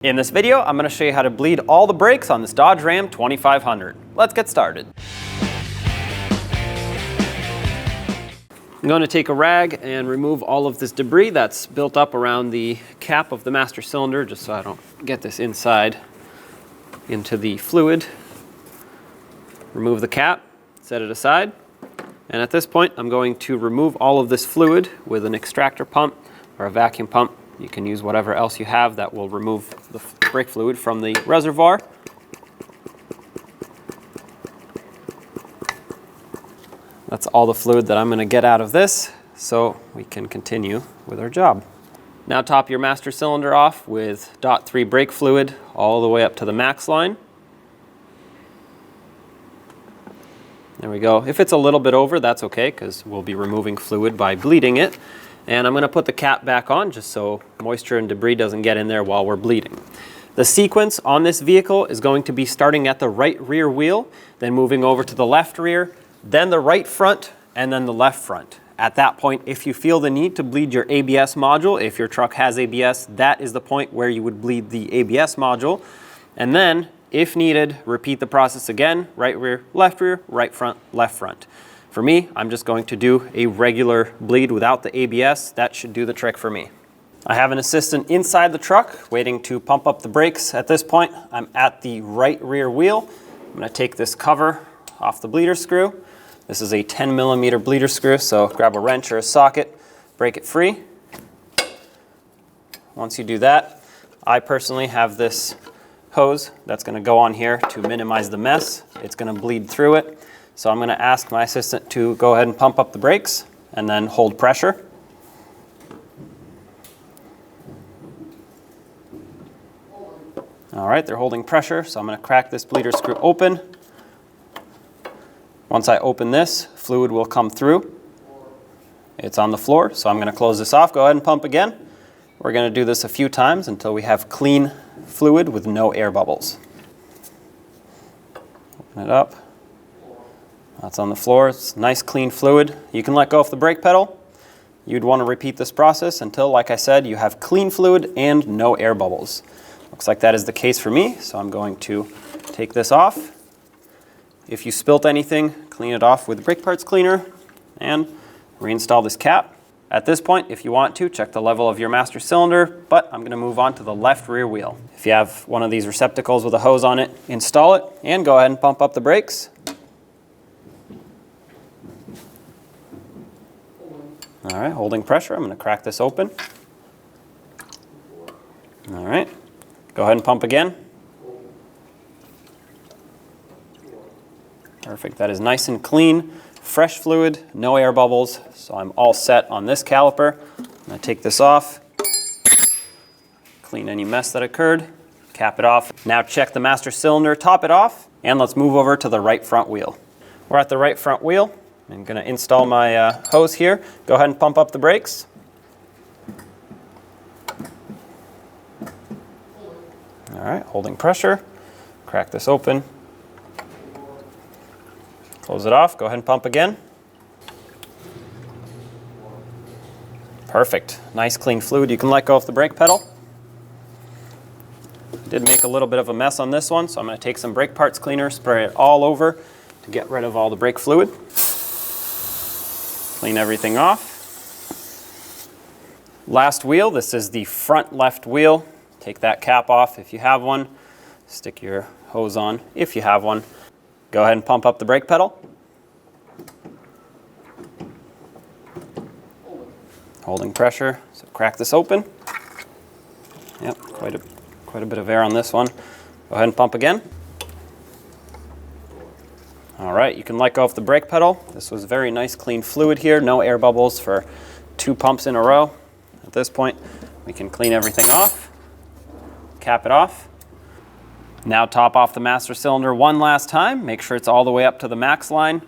In this video, I'm going to show you how to bleed all the brakes on this Dodge Ram 2500. Let's get started. I'm going to take a rag and remove all of this debris that's built up around the cap of the master cylinder, just so I don't get this inside into the fluid. Remove the cap, set it aside, and at this point I'm going to remove all of this fluid with an extractor pump or a vacuum pump. You can use whatever else you have that will remove the brake fluid from the reservoir. That's all the fluid that I'm going to get out of this, so we can continue with our job. Now top your master cylinder off with .3 brake fluid all the way up to the max line. There we go. If it's a little bit over, that's okay, because we'll be removing fluid by bleeding it. And I'm going to put the cap back on just so moisture and debris doesn't get in there while we're bleeding. The sequence on this vehicle is going to be starting at the right rear wheel, then moving over to the left rear, then the right front, and then the left front. At that point, if you feel the need to bleed your ABS module, if your truck has ABS, that is the point where you would bleed the ABS module. And then, if needed, repeat the process again, right rear, right front, left front. For me, I'm just going to do a regular bleed without the ABS. That should do the trick for me. I have an assistant inside the truck waiting to pump up the brakes. At this point, I'm at the right rear wheel. I'm going to take this cover off the bleeder screw. This is a 10mm bleeder screw, so grab a wrench or a socket, break it free. Once you do that, I personally have this hose that's going to go on here to minimize the mess. It's going to bleed through it. So I'm going to ask my assistant to go ahead and pump up the brakes and then hold pressure. All right, they're holding pressure, so I'm going to crack this bleeder screw open. Once I open this, fluid will come through. It's on the floor, so I'm going to close this off. Go ahead and pump again. We're going to do this a few times until we have clean fluid with no air bubbles. Open it up. That's on the floor. It's nice clean fluid. You can let go of the brake pedal. You'd want to repeat this process until, like I said, you have clean fluid and no air bubbles. Looks like that is the case for me, so I'm going to take this off. If you spilt anything, clean it off with brake parts cleaner and reinstall this cap. At this point, if you want to, check the level of your master cylinder, but I'm going to move on to the left rear wheel. If you have one of these receptacles with a hose on it, install it and go ahead and pump up the brakes. All right, holding pressure. I'm going to crack this open. All right, go ahead and pump again. Perfect, that is nice and clean, fresh fluid, no air bubbles, so I'm all set on this caliper. I'm going to take this off, clean any mess that occurred, cap it off. Now check the master cylinder, top it off, and let's move over to the right front wheel. We're at the right front wheel. I'm going to install my hose here. Go ahead and pump up the brakes. All right, holding pressure. Crack this open. Close it off. Go ahead and pump again. Perfect. Nice clean fluid. You can let go of the brake pedal. Did make a little bit of a mess on this one, so I'm going to take some brake parts cleaner, spray it all over to get rid of all the brake fluid. Clean everything off. Last wheel, this is the front left wheel. Take that cap off if you have one. Stick your hose on if you have one. Go ahead and pump up the brake pedal. Holding pressure, so crack this open. Yep, quite a bit of air on this one. Go ahead and pump again. All right, you can let go of the brake pedal. This was very nice clean fluid here, no air bubbles for 2 pumps in a row. At this point, we can clean everything off, cap it off. Now top off the master cylinder one last time. Make sure it's all the way up to the max line.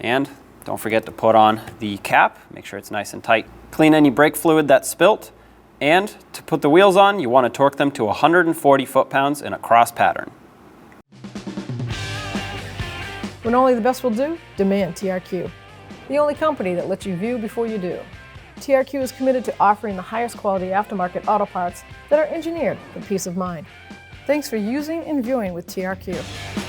And don't forget to put on the cap. Make sure it's nice and tight. Clean any brake fluid that's spilt. And to put the wheels on, you want to torque them to 140 foot-pounds in a cross pattern. When only the best will do, demand TRQ. The only company that lets you view before you do. TRQ is committed to offering the highest quality aftermarket auto parts that are engineered for peace of mind. Thanks for using and viewing with TRQ.